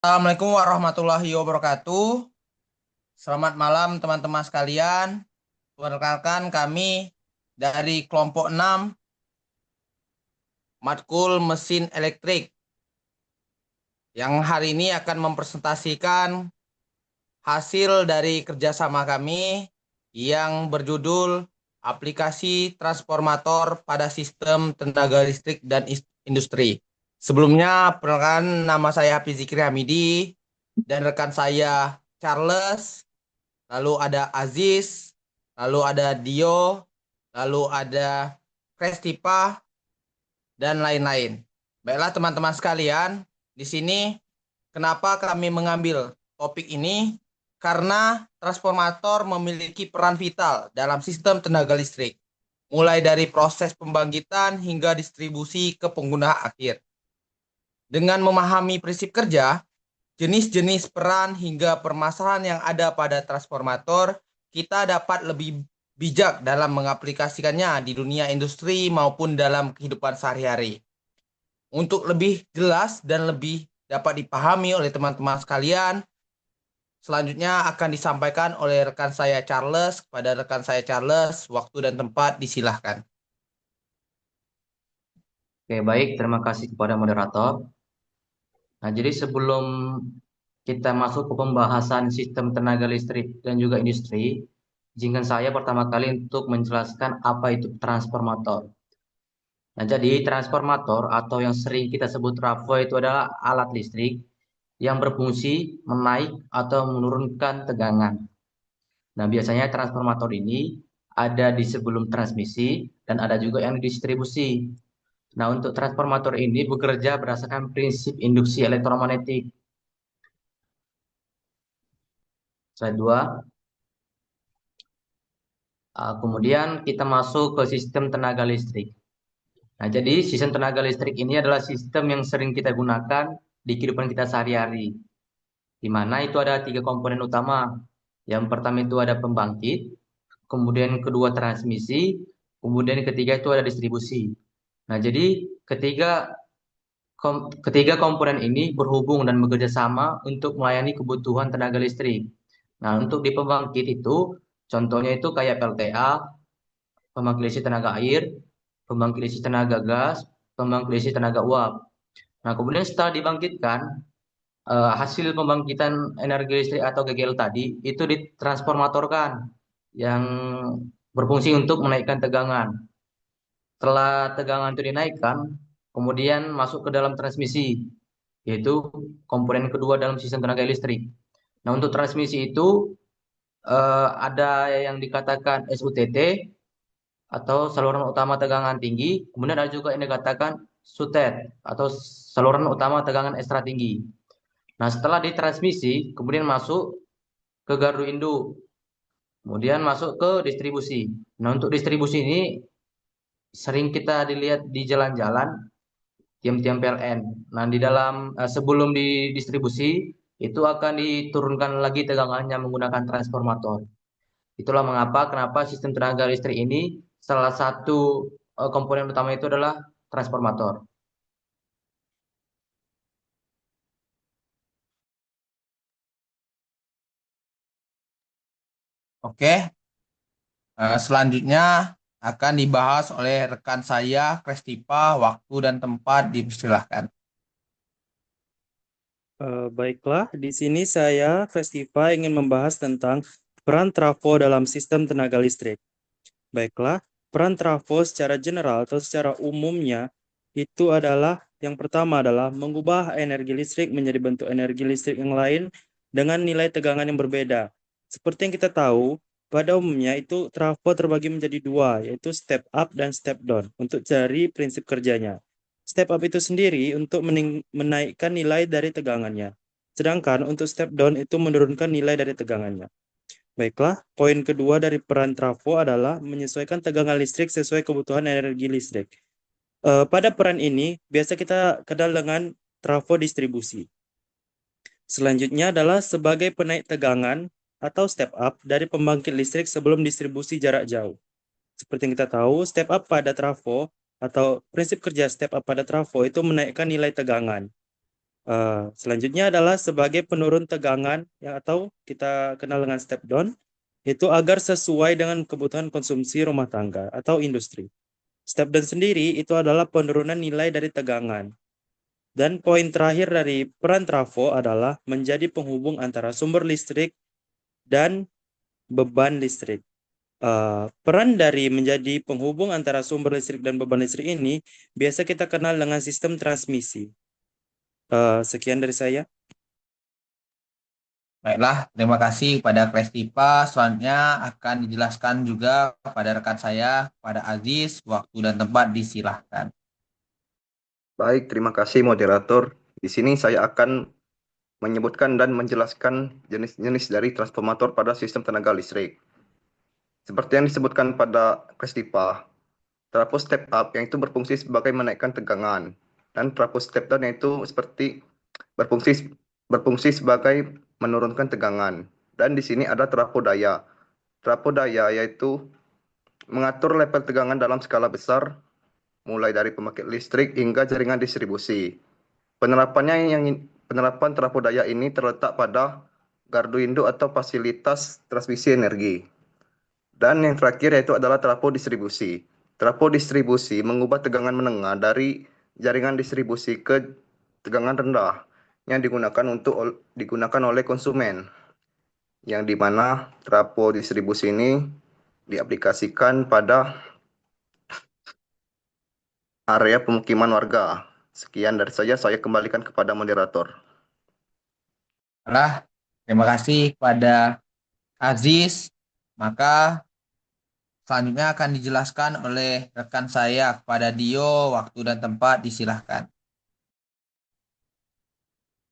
Assalamualaikum warahmatullahi wabarakatuh. Selamat malam teman-teman sekalian. Perkenalkan kami dari kelompok 6 Matkul Mesin Elektrik yang hari ini akan mempresentasikan hasil dari kerjasama kami yang berjudul Aplikasi Transformator pada Sistem Tenaga Listrik dan Industri. Sebelumnya, perkenalkan nama saya Hafiz Zikri Hamidi dan rekan saya Charles, lalu ada Aziz, lalu ada Dio, lalu ada Krestipa, dan lain-lain. Baiklah teman-teman sekalian, di sini kenapa kami mengambil topik ini? Karena transformator memiliki peran vital dalam sistem tenaga listrik, mulai dari proses pembangkitan hingga distribusi ke pengguna akhir. Dengan memahami prinsip kerja, jenis-jenis peran hingga permasalahan yang ada pada transformator, kita dapat lebih bijak dalam mengaplikasikannya di dunia industri maupun dalam kehidupan sehari-hari. Untuk lebih jelas dan lebih dapat dipahami oleh teman-teman sekalian, selanjutnya akan disampaikan oleh rekan saya Charles. Kepada rekan saya Charles, waktu dan tempat disilahkan. Oke, baik. Terima kasih kepada moderator. Nah, jadi sebelum kita masuk ke pembahasan sistem tenaga listrik dan juga industri, izinkan saya pertama kali untuk menjelaskan apa itu transformator. Nah, jadi transformator atau yang sering kita sebut trafo itu adalah alat listrik yang berfungsi menaik atau menurunkan tegangan. Nah, biasanya transformator ini ada di sebelum transmisi dan ada juga yang distribusi. Nah, untuk transformator ini bekerja berdasarkan prinsip induksi elektromagnetik. Slide 2. Kemudian kita masuk ke sistem tenaga listrik. Nah, jadi sistem tenaga listrik ini adalah sistem yang sering kita gunakan di kehidupan kita sehari-hari. Di mana itu ada 3 komponen utama. Yang pertama itu ada pembangkit, kemudian kedua transmisi, kemudian ketiga itu ada distribusi. Nah, jadi ketiga ketiga komponen ini berhubung dan bekerja sama untuk melayani kebutuhan tenaga listrik. Nah, untuk di pembangkit itu, contohnya itu kayak PLTA, pembangkit listrik tenaga air, pembangkit listrik tenaga gas, pembangkit listrik tenaga uap. Nah, kemudian setelah dibangkitkan, hasil pembangkitan energi listrik atau GGL tadi itu ditransformatorkan yang berfungsi untuk menaikkan tegangan. Setelah tegangan itu dinaikkan, kemudian masuk ke dalam transmisi, yaitu komponen kedua dalam sistem tenaga listrik. Nah, untuk transmisi itu ada yang dikatakan SUTT atau saluran utama tegangan tinggi, kemudian ada juga yang dikatakan SUTET atau saluran utama tegangan ekstra tinggi. Nah, setelah ditransmisi, kemudian masuk ke gardu induk, kemudian masuk ke distribusi. Nah, untuk distribusi ini sering kita dilihat di jalan-jalan tiang-tiang PLN. Nah, di dalam sebelum didistribusi itu akan diturunkan lagi tegangannya menggunakan transformator. Itulah kenapa sistem tenaga listrik ini salah satu komponen utama itu adalah transformator. Oke, selanjutnya akan dibahas oleh rekan saya Krestipa. Waktu dan tempat dipersilahkan. Baiklah, di sini saya, Festiva, ingin membahas tentang peran trafo dalam sistem tenaga listrik. Baiklah, peran trafo secara general atau secara umumnya itu adalah yang pertama adalah mengubah energi listrik menjadi bentuk energi listrik yang lain dengan nilai tegangan yang berbeda. Seperti yang kita tahu, pada umumnya itu trafo terbagi menjadi dua, yaitu step up dan step down untuk cari prinsip kerjanya. Step up itu sendiri untuk menaikkan nilai dari tegangannya. Sedangkan untuk step down itu menurunkan nilai dari tegangannya. Baiklah, poin kedua dari peran trafo adalah menyesuaikan tegangan listrik sesuai kebutuhan energi listrik. Pada peran ini, biasa kita kenal dengan trafo distribusi. Selanjutnya adalah sebagai penaik tegangan atau step up dari pembangkit listrik sebelum distribusi jarak jauh. Seperti yang kita tahu, step up pada trafo atau prinsip kerja step up pada trafo itu menaikkan nilai tegangan. Selanjutnya adalah sebagai penurun tegangan atau kita kenal dengan step down, itu agar sesuai dengan kebutuhan konsumsi rumah tangga atau industri. Step down sendiri itu adalah penurunan nilai dari tegangan. Dan poin terakhir dari peran trafo adalah menjadi penghubung antara sumber listrik dan beban listrik. Peran dari menjadi penghubung antara sumber listrik dan beban listrik ini biasa kita kenal dengan sistem transmisi. Sekian dari saya. Baiklah, terima kasih kepada Krestipa. Selanjutnya akan dijelaskan juga kepada rekan saya, pada Aziz. Waktu dan tempat disilahkan. Baik, terima kasih moderator. Di sini saya akan menyebutkan dan menjelaskan jenis-jenis dari transformator pada sistem tenaga listrik. Seperti yang disebutkan pada Krestipa, trafo step up yang itu berfungsi sebagai menaikkan tegangan, dan trafo step down yaitu berfungsi sebagai menurunkan tegangan. Dan di sini ada trafo daya. Trafo daya yaitu mengatur level tegangan dalam skala besar, mulai dari pembangkit listrik hingga jaringan distribusi. Penerapan trafo daya ini terletak pada gardu induk atau fasilitas transmisi energi. Dan yang terakhir yaitu adalah trafo distribusi. Trafo distribusi mengubah tegangan menengah dari jaringan distribusi ke tegangan rendah yang digunakan oleh konsumen. Yang di mana trafo distribusi ini diaplikasikan pada area pemukiman warga. Sekian dari saya kembalikan kepada moderator. Baiklah, terima kasih kepada Aziz. Maka selanjutnya akan dijelaskan oleh rekan saya kepada Dio. Waktu dan tempat disilahkan.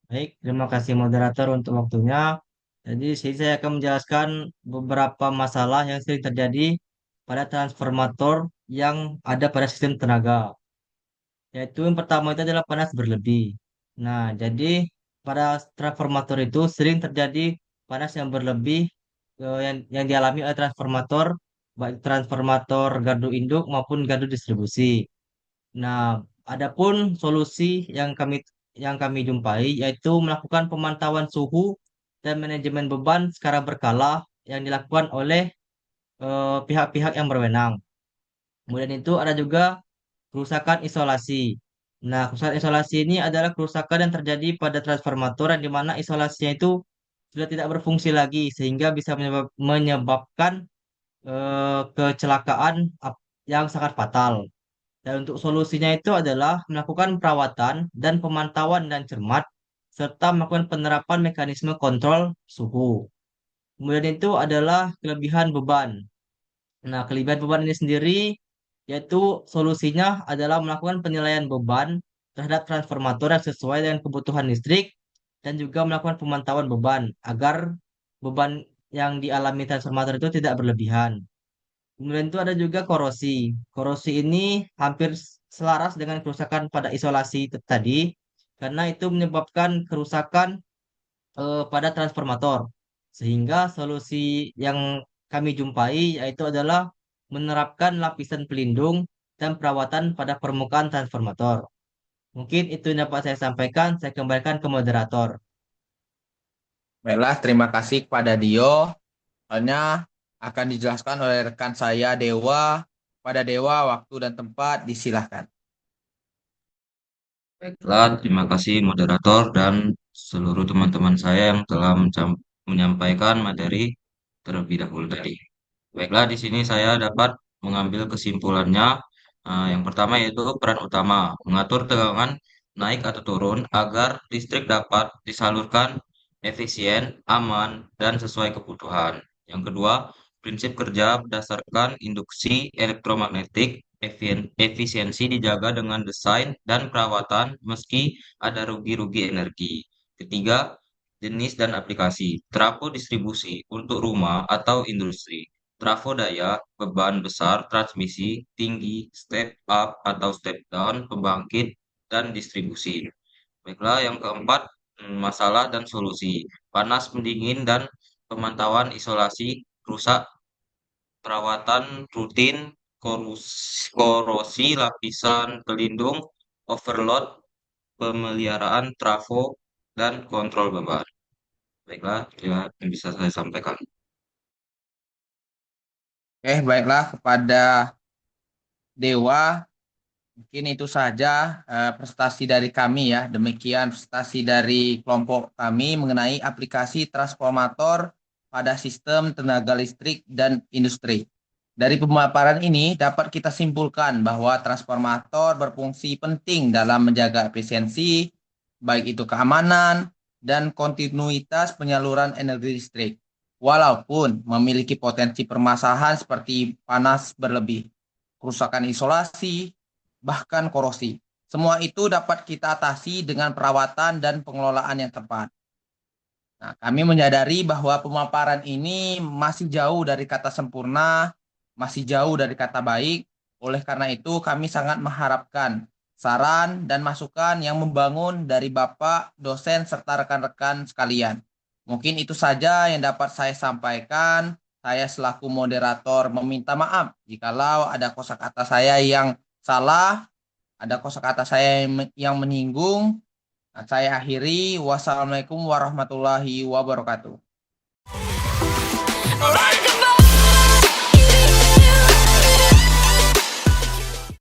Baik, terima kasih moderator untuk waktunya. Jadi, di sini saya akan menjelaskan beberapa masalah yang sering terjadi pada transformator yang ada pada sistem tenaga. Yaitu yang pertama itu adalah panas berlebih. Nah, jadi pada transformator itu sering terjadi panas yang berlebih yang dialami oleh transformator, baik transformator gardu induk maupun gardu distribusi. Nah, adapun solusi yang kami jumpai yaitu melakukan pemantauan suhu dan manajemen beban secara berkala yang dilakukan oleh pihak-pihak yang berwenang. Kemudian itu ada juga kerusakan isolasi. Nah, kerusakan isolasi ini adalah kerusakan yang terjadi pada transformator yang di mana isolasinya itu sudah tidak berfungsi lagi sehingga bisa menyebabkan kecelakaan yang sangat fatal. Dan untuk solusinya itu adalah melakukan perawatan dan pemantauan dan cermat, serta melakukan penerapan mekanisme kontrol suhu. Kemudian itu adalah kelebihan beban. Nah, kelebihan beban ini sendiri yaitu solusinya adalah melakukan penilaian beban terhadap transformator yang sesuai dengan kebutuhan listrik dan juga melakukan pemantauan beban agar beban yang dialami transformator itu tidak berlebihan. Kemudian itu ada juga korosi. Korosi ini hampir selaras dengan kerusakan pada isolasi tadi, karena itu menyebabkan kerusakan pada transformator. Sehingga solusi yang kami jumpai yaitu adalah menerapkan lapisan pelindung dan perawatan pada permukaan transformator. Mungkin itu yang dapat saya sampaikan. Saya kembalikan ke moderator. Baiklah, terima kasih kepada Dio. Soalnya akan dijelaskan oleh rekan saya Dewa. Pada Dewa, waktu dan tempat disilahkan. Baiklah, terima kasih moderator dan seluruh teman-teman saya yang telah menyampaikan materi terlebih dahulu tadi. Baiklah, di sini saya dapat mengambil kesimpulannya. Yang pertama yaitu peran utama, mengatur tegangan naik atau turun agar listrik dapat disalurkan efisien, aman, dan sesuai kebutuhan. Yang kedua, prinsip kerja berdasarkan induksi elektromagnetik, efisiensi dijaga dengan desain dan perawatan meski ada rugi-rugi energi. Ketiga, jenis dan aplikasi, trafo distribusi untuk rumah atau industri. Trafo daya, beban besar, transmisi, tinggi, step up atau step down, pembangkit, dan distribusi. Baiklah, yang keempat, masalah dan solusi. Panas pendingin dan pemantauan isolasi rusak, perawatan rutin, korosi lapisan pelindung, overload, pemeliharaan trafo dan kontrol beban. Baiklah, yang bisa saya sampaikan. Baiklah kepada Dewa, mungkin itu saja presentasi dari kami ya. Demikian presentasi dari kelompok kami mengenai aplikasi transformator pada sistem tenaga listrik dan industri. Dari pemaparan ini dapat kita simpulkan bahwa transformator berfungsi penting dalam menjaga efisiensi, baik itu keamanan dan kontinuitas penyaluran energi listrik, walaupun memiliki potensi permasalahan seperti panas berlebih, kerusakan isolasi, bahkan korosi. Semua itu dapat kita atasi dengan perawatan dan pengelolaan yang tepat. Nah, kami menyadari bahwa pemaparan ini masih jauh dari kata sempurna, masih jauh dari kata baik. Oleh karena itu, kami sangat mengharapkan saran dan masukan yang membangun dari Bapak, dosen, serta rekan-rekan sekalian. Mungkin itu saja yang dapat saya sampaikan. Saya selaku moderator meminta maaf jikalau ada kosakata saya yang salah, ada kosakata saya yang menyinggung. Nah, saya akhiri. Wassalamualaikum warahmatullahi wabarakatuh.